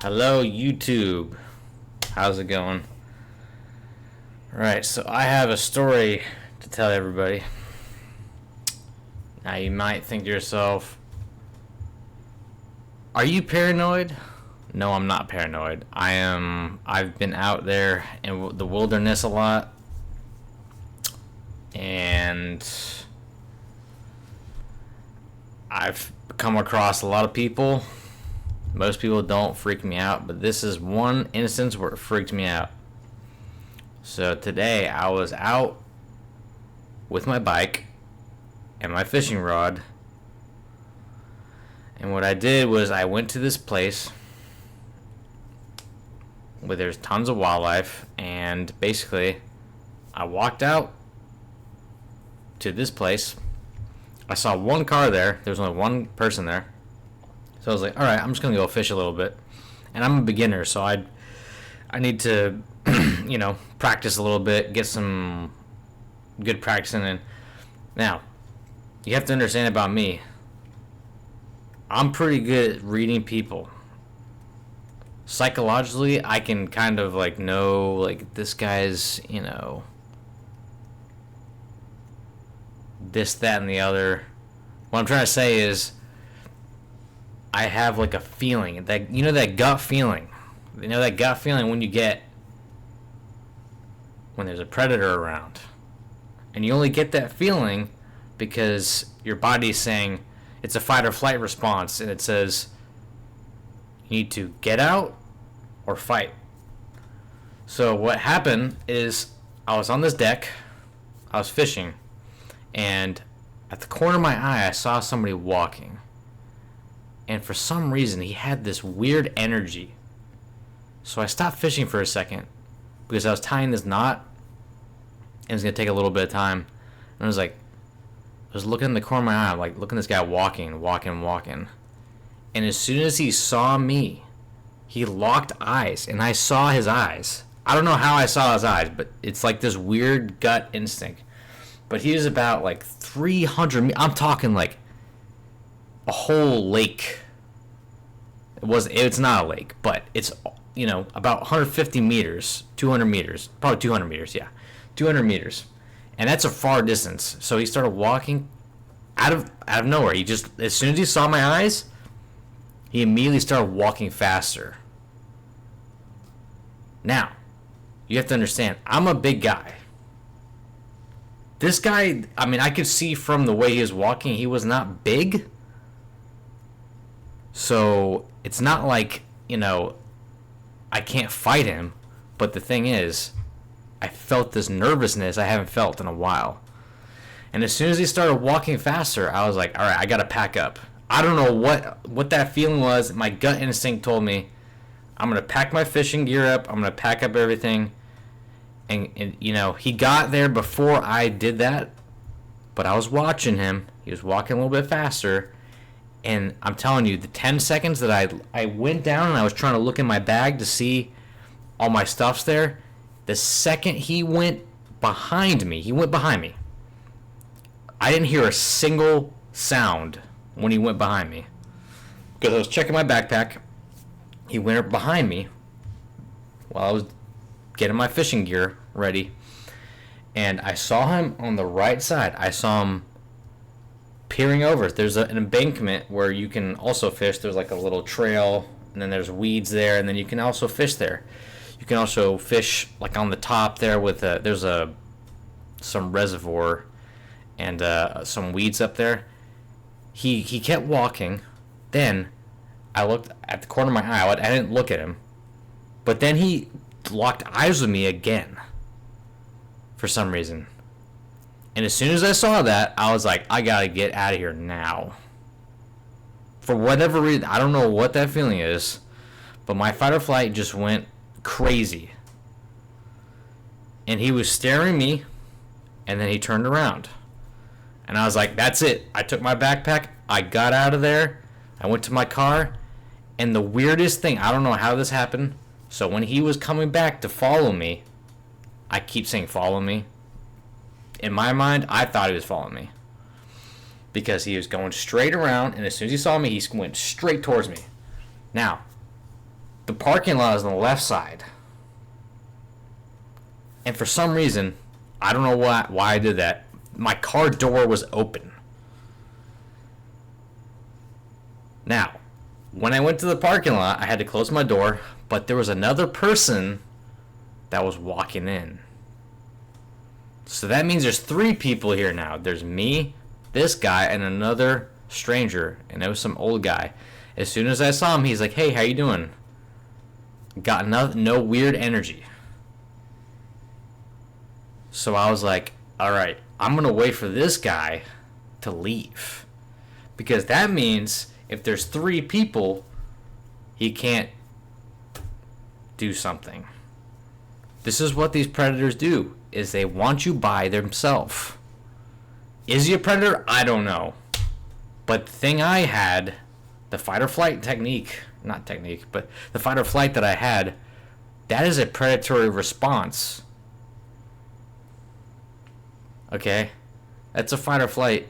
Hello, YouTube. How's it going? Alright, so I have a story to tell everybody. Now, you might think to yourself, are you paranoid? No, I'm not paranoid. I've been out there in the wilderness a lot. And I've come across a lot of people. Most people don't freak me out, but this is one instance where it freaked me out. So today I was out with my bike and my fishing rod, and what I did was I went to this place where there's tons of wildlife, and basically I walked out to this place. I saw one car there. There was only one person there. So I was like, all right, I'm just going to go fish a little bit. And I'm a beginner, so I need to, practice a little bit, get some good practicing in. Now, you have to understand about me. I'm pretty good at reading people. Psychologically, I can kind of know this guy's, this, that, and the other. What I'm trying to say is I have a feeling that, that gut feeling. That gut feeling when there's a predator around. And you only get that feeling because your body's saying it's a fight or flight response, and it says you need to get out or fight. So what happened is I was on this deck, I was fishing, and at the corner of my eye I saw somebody walking. And for some reason, he had this weird energy. So I stopped fishing for a second because I was tying this knot, and it was going to take a little bit of time. And I was looking in the corner of my eye, looking at this guy walking. And as soon as he saw me, he locked eyes, and I saw his eyes. I don't know how I saw his eyes, but it's like this weird gut instinct. But he was about 300 I'm talking a whole lake. It's not a lake, but it's about 150 meters, 200 meters, probably 200 meters, yeah, 200 meters, and that's a far distance. So he started walking out of nowhere. He just, as soon as he saw my eyes, he immediately started walking faster. Now, you have to understand, I'm a big guy. This guy, I could see from the way he was walking, he was not big. So it's not I can't fight him. But the thing is, I felt this nervousness I haven't felt in a while. And as soon as he started walking faster, I was like, all right, I got to pack up. I don't know what that feeling was. My gut instinct told me, I'm going to pack my fishing gear up. I'm going to pack up everything. And he got there before I did that. But I was watching him. He was walking a little bit faster. And I'm telling you, the 10 seconds that I went down and I was trying to look in my bag to see all my stuff's there, the second he went behind me, I didn't hear a single sound when he went behind me. Because I was checking my backpack. He went behind me while I was getting my fishing gear ready. And I saw him on the right side. I saw him peering over. There's an embankment where you can also fish. There's a little trail, and then there's weeds there, and then you can also fish there. You can also fish on the top there with there's some reservoir and some weeds up there. He kept walking. Then I looked at the corner of my eye. I didn't look at him, but then he locked eyes with me again for some reason. And as soon as I saw that, I was like, I gotta get out of here now. For whatever reason, I don't know what that feeling is, but my fight or flight just went crazy. And he was staring at me, and then he turned around. And I was like, that's it. I took my backpack, I got out of there, I went to my car, and the weirdest thing, I don't know how this happened, so when he was coming back to follow me, I keep saying follow me. In my mind, I thought he was following me. Because he was going straight around, and as soon as he saw me, he went straight towards me. Now, The parking lot is on the left side. And for some reason, I don't know why I did that, my car door was open. Now, when I went to the parking lot, I had to close my door, but there was another person that was walking in. So that means there's 3 people here now. There's me, this guy, and another stranger, and it was some old guy. As soon as I saw him, he's like, "Hey, how you doing?" Got no weird energy. So I was like, alright, I'm going to wait for this guy to leave. Because that means if there's 3 people, he can't do something. This is what these predators do, is they want you by themselves. Is he a predator? I don't know. But the thing I had, the fight or flight technique, not technique, but the fight or flight that I had, that is a predatory response. Okay? That's a fight or flight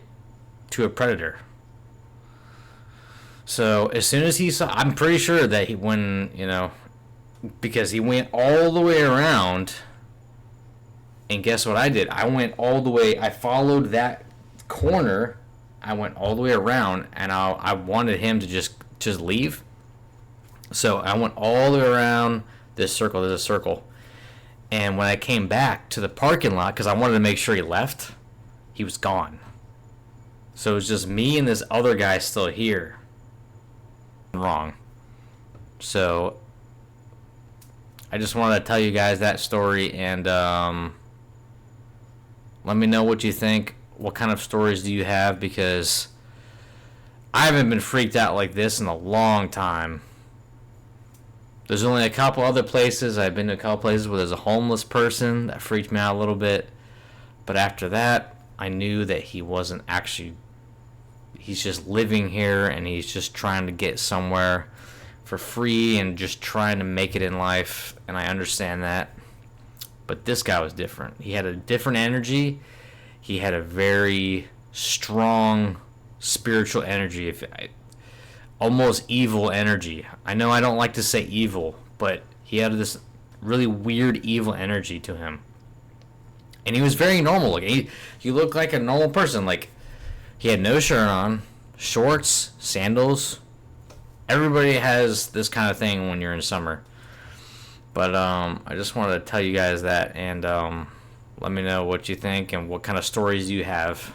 to a predator. So as soon as he saw, I'm pretty sure that because he went all the way around, and guess what I did? I went all the way, I followed that corner, I went all the way around, and I wanted him to just leave. So I went all the way around this circle, there's a circle. And when I came back to the parking lot, because I wanted to make sure he left, he was gone. So it was just me and this other guy still here. Wrong. So I just wanted to tell you guys that story, and let me know what you think. What kind of stories do you have? Because I haven't been freaked out like this in a long time. There's only a couple other places. I've been to a couple places where there's a homeless person that freaked me out a little bit. But after that, I knew that he wasn't actually... He's just living here, and he's just trying to get somewhere for free and just trying to make it in life. And I understand that. But this guy was different. He had a different energy. He had a very strong spiritual energy. Almost evil energy. I know I don't like to say evil, but he had this really weird evil energy to him. And he was very normal looking. He looked like a normal person. Like, he had no shirt on, shorts, sandals. Everybody has this kind of thing when you're in summer. But I just wanted to tell you guys that, and let me know what you think and what kind of stories you have.